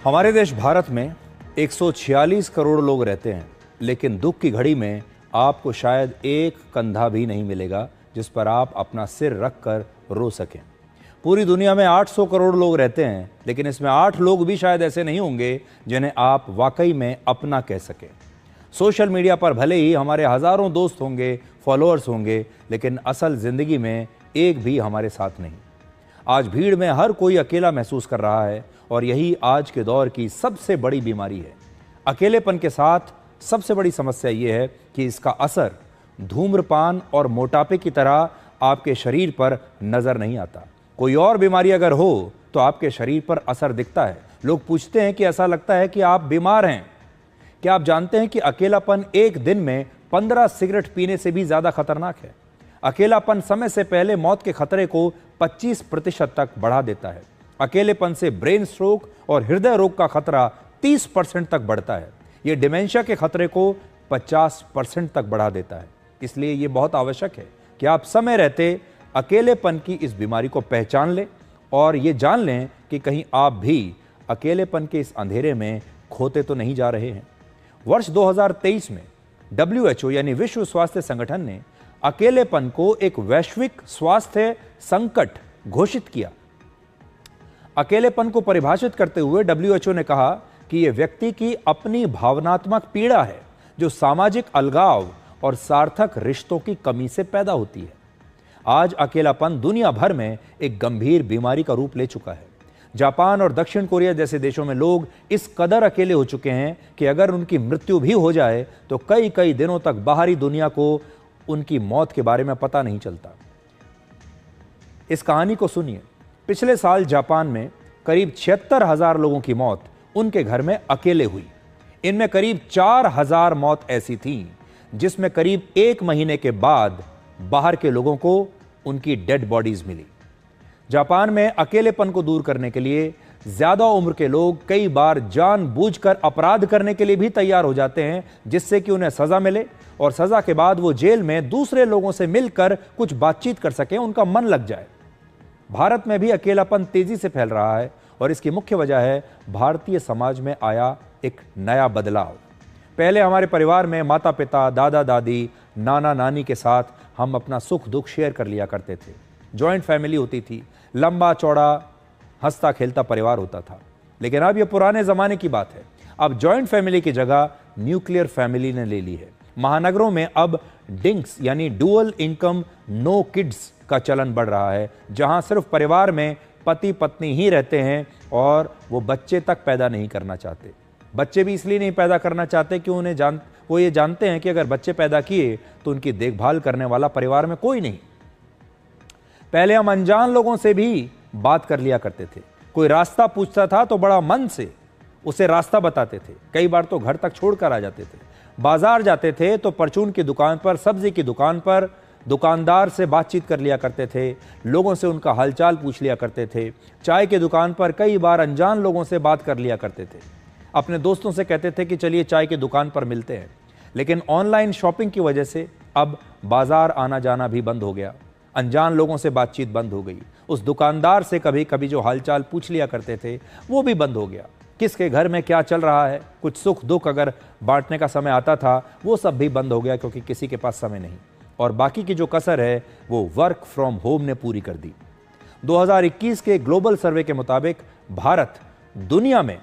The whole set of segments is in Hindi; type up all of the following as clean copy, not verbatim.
हमारे देश भारत में 146 करोड़ लोग रहते हैं, लेकिन दुख की घड़ी में आपको शायद एक कंधा भी नहीं मिलेगा जिस पर आप अपना सिर रख कर रो सकें। पूरी दुनिया में 800 करोड़ लोग रहते हैं, लेकिन इसमें 8 लोग भी शायद ऐसे नहीं होंगे जिन्हें आप वाकई में अपना कह सकें। सोशल मीडिया पर भले ही हमारे हजारों दोस्त होंगे, फॉलोअर्स होंगे, लेकिन असल जिंदगी में एक भी हमारे साथ नहीं। आज भीड़ में हर कोई अकेला महसूस कर रहा है और यही आज के दौर की सबसे बड़ी बीमारी है। अकेलेपन के साथ सबसे बड़ी समस्या यह है कि इसका असर धूम्रपान और मोटापे की तरह आपके शरीर पर नजर नहीं आता। कोई और बीमारी अगर हो तो आपके शरीर पर असर दिखता है। लोग पूछते हैं कि ऐसा लगता है कि आप बीमार हैं। क्या आप जानते हैं कि अकेलापन एक दिन में 15 सिगरेट पीने से भी ज्यादा खतरनाक है? अकेलापन समय से पहले मौत के खतरे को 25% तक बढ़ा देता है। अकेलेपन से ब्रेन स्ट्रोक और हृदय रोग का खतरा 30% तक बढ़ता है। यह डिमेंशिया के खतरे को 50% तक बढ़ा देता है। इसलिए यह बहुत आवश्यक है कि आप समय रहते अकेलेपन की इस बीमारी को पहचान लें और ये जान लें कि कहीं आप भी अकेलेपन के इस अंधेरे में खोते तो नहीं जा रहे हैं। वर्ष 2023 में WHO यानी विश्व स्वास्थ्य संगठन ने अकेलेपन को एक वैश्विक स्वास्थ्य संकट घोषित किया। अकेलेपन को परिभाषित करते हुए WHO ने कहा कि यह व्यक्ति की अपनी भावनात्मक पीड़ा है जो सामाजिक अलगाव और सार्थक रिश्तों की कमी से पैदा होती है। आज अकेलापन दुनिया भर में एक गंभीर बीमारी का रूप ले चुका है। जापान और दक्षिण कोरिया जैसे देशों में लोग इस कदर अकेले हो चुके हैं कि अगर उनकी मृत्यु भी हो जाए तो कई कई दिनों तक बाहरी दुनिया को उनकी मौत के बारे में पता नहीं चलता। इस कहानी को सुनिए। पिछले साल जापान में करीब 76,000 लोगों की मौत उनके घर में अकेले हुई। इनमें करीब 4,000 मौत ऐसी थीं जिसमें करीब 1 महीने के बाद बाहर के लोगों को उनकी डेड बॉडीज मिली। जापान में अकेलेपन को दूर करने के लिए ज्यादा उम्र के लोग कई बार जानबूझकर अपराध करने के लिए भी तैयार हो जाते हैं, जिससे कि उन्हें सजा मिले और सजा के बाद वो जेल में दूसरे लोगों से मिलकर कुछ बातचीत कर सकें, उनका मन लग जाए। भारत में भी अकेलापन तेजी से फैल रहा है और इसकी मुख्य वजह है भारतीय समाज में आया एक नया बदलाव। पहले हमारे परिवार में माता पिता, दादा दादी, नाना नानी के साथ हम अपना सुख दुख शेयर कर लिया करते थे। जॉइंट फैमिली होती थी, लंबा चौड़ा हंसता खेलता परिवार होता था। लेकिन अब यह पुराने जमाने की बात है। अब जॉइंट फैमिली की जगह न्यूक्लियर फैमिली ने ले ली है। महानगरों में अब डिंक्स यानी डुअल इनकम नो किड्स का चलन बढ़ रहा है, जहां सिर्फ परिवार में पति पत्नी ही रहते हैं और वो बच्चे तक पैदा नहीं करना चाहते। बच्चे भी इसलिए नहीं पैदा करना चाहते कि वो ये जानते हैं कि अगर बच्चे पैदा किए तो उनकी देखभाल करने वाला परिवार में कोई नहीं। पहले हम अनजान लोगों से भी बात कर लिया करते थे। कोई रास्ता पूछता था तो बड़ा मन से उसे रास्ता बताते थे। कई बार तो घर तक छोड़कर आ जाते थे। बाजार जाते थे तो परचून की दुकान पर, सब्जी की दुकान पर दुकानदार से बातचीत कर लिया करते थे। लोगों से उनका हालचाल पूछ लिया करते थे। चाय की दुकान पर कई बार अनजान लोगों से बात कर लिया करते थे। अपने दोस्तों से कहते थे कि चलिए चाय की दुकान पर मिलते हैं। लेकिन ऑनलाइन शॉपिंग की वजह से अब बाजार आना जाना भी बंद हो गया। अनजान लोगों से बातचीत बंद हो गई। उस दुकानदार से कभी कभी जो हालचाल पूछ लिया करते थे वो भी बंद हो गया। किसके घर में क्या चल रहा है, कुछ सुख दुख अगर बांटने का समय आता था वो सब भी बंद हो गया, क्योंकि किसी के पास समय नहीं। और बाकी की जो कसर है वो वर्क फ्रॉम होम ने पूरी कर दी। 2021 के ग्लोबल सर्वे के मुताबिक भारत दुनिया में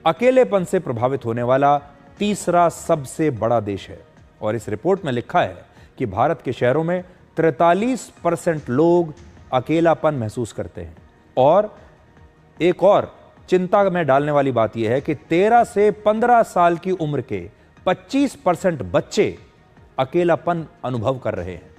अकेलेपन से प्रभावित होने वाला तीसरा सबसे बड़ा देश है। और इस रिपोर्ट में लिखा है कि भारत के शहरों में 43% लोग अकेलापन महसूस करते हैं। और एक और चिंता में डालने वाली बात यह है कि 13 से 15 साल की उम्र के 25% बच्चे अकेलापन अनुभव कर रहे हैं।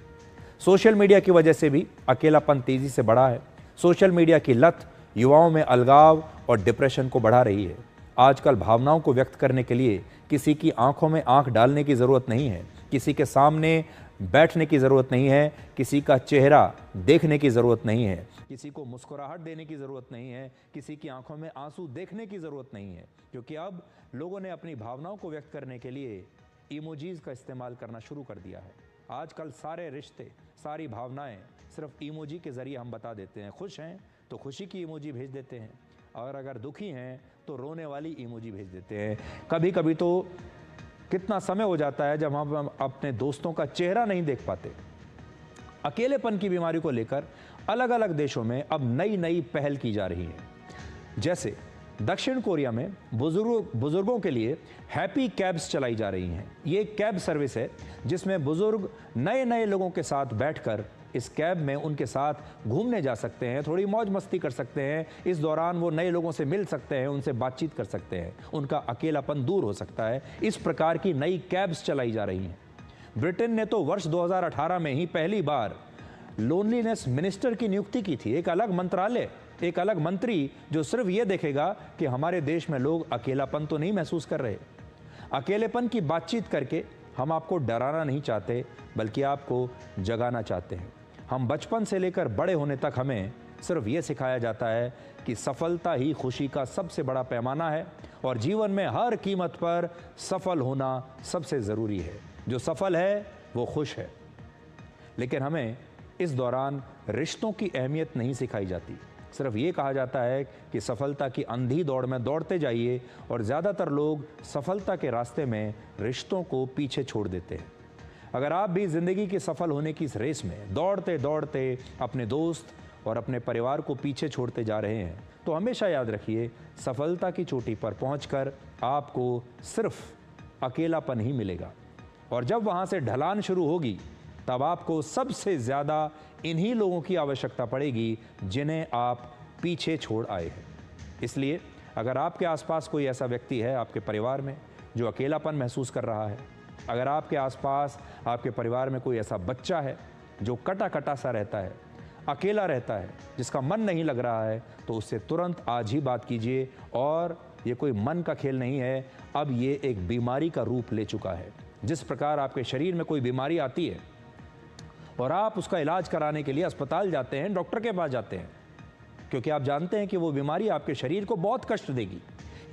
सोशल मीडिया की वजह से भी अकेलापन तेजी से बढ़ा है। सोशल मीडिया की लत युवाओं में अलगाव और डिप्रेशन को बढ़ा रही है। आजकल भावनाओं को व्यक्त करने के लिए किसी की आंखों में आंख डालने की जरूरत नहीं है, किसी के सामने बैठने की जरूरत नहीं है, किसी का चेहरा देखने की जरूरत नहीं है, किसी को मुस्कुराहट देने की जरूरत नहीं है, किसी की आंखों में आंसू देखने की जरूरत नहीं है, क्योंकि अब लोगों ने अपनी भावनाओं को व्यक्त करने के लिए इमोजीज का इस्तेमाल करना शुरू कर दिया है। आजकल सारे रिश्ते, सारी भावनाएं सिर्फ इमोजी के जरिए हम बता देते हैं। खुश हैं तो खुशी की इमोजी भेज देते हैं, और अगर दुखी हैं तो रोने वाली इमोजी भेज देते हैं। कभी कभी तो कितना समय हो जाता है जब हम अपने दोस्तों का चेहरा नहीं देख पाते। अकेलेपन की बीमारी को लेकर अलग अलग देशों में अब नई नई पहल की जा रही है। जैसे दक्षिण कोरिया में बुजुर्गों के लिए हैप्पी कैब्स चलाई जा रही हैं। ये एक कैब सर्विस है जिसमें बुजुर्ग नए नए लोगों के साथ बैठकर इस कैब में उनके साथ घूमने जा सकते हैं, थोड़ी मौज मस्ती कर सकते हैं। इस दौरान वो नए लोगों से मिल सकते हैं, उनसे बातचीत कर सकते हैं, उनका अकेलापन दूर हो सकता है। इस प्रकार की नई कैब्स चलाई जा रही हैं। ब्रिटेन ने तो वर्ष 2018 में ही पहली बार लोनलीनेस मिनिस्टर की नियुक्ति की थी। एक अलग मंत्रालय, एक अलग मंत्री जो सिर्फ ये देखेगा कि हमारे देश में लोग अकेलापन तो नहीं महसूस कर रहे। अकेलेपन की बातचीत करके हम आपको डराना नहीं चाहते, बल्कि आपको जगाना चाहते हैं। हम बचपन से लेकर बड़े होने तक हमें सिर्फ ये सिखाया जाता है कि सफलता ही खुशी का सबसे बड़ा पैमाना है और जीवन में हर कीमत पर सफल होना सबसे ज़रूरी है। जो सफल है वो खुश है। लेकिन हमें इस दौरान रिश्तों की अहमियत नहीं सिखाई जाती। सिर्फ ये कहा जाता है कि सफलता की अंधी दौड़ में दौड़ते जाइए, और ज़्यादातर लोग सफलता के रास्ते में रिश्तों को पीछे छोड़ देते हैं। अगर आप भी ज़िंदगी के सफल होने की इस रेस में दौड़ते दौड़ते अपने दोस्त और अपने परिवार को पीछे छोड़ते जा रहे हैं, तो हमेशा याद रखिए, सफलता की चोटी पर पहुंचकर आपको सिर्फ अकेलापन ही मिलेगा। और जब वहाँ से ढलान शुरू होगी, तब आपको सबसे ज़्यादा इन्हीं लोगों की आवश्यकता पड़ेगी जिन्हें आप पीछे छोड़ आए हैं। इसलिए अगर आपके आसपास कोई ऐसा व्यक्ति है आपके परिवार में जो अकेलापन महसूस कर रहा है, अगर आपके आसपास आपके परिवार में कोई ऐसा बच्चा है जो कटा कटा सा रहता है, अकेला रहता है, जिसका मन नहीं लग रहा है, तो उससे तुरंत आज ही बात कीजिए। और ये कोई मन का खेल नहीं है, अब ये एक बीमारी का रूप ले चुका है। जिस प्रकार आपके शरीर में कोई बीमारी आती है और आप उसका इलाज कराने के लिए अस्पताल जाते हैं, डॉक्टर के पास जाते हैं, क्योंकि आप जानते हैं कि वो बीमारी आपके शरीर को बहुत कष्ट देगी।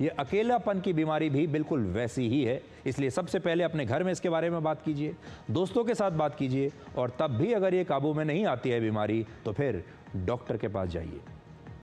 ये अकेलापन की बीमारी भी बिल्कुल वैसी ही है। इसलिए सबसे पहले अपने घर में इसके बारे में बात कीजिए, दोस्तों के साथ बात कीजिए, और तब भी अगर ये काबू में नहीं आती है बीमारी, तो फिर डॉक्टर के पास जाइए।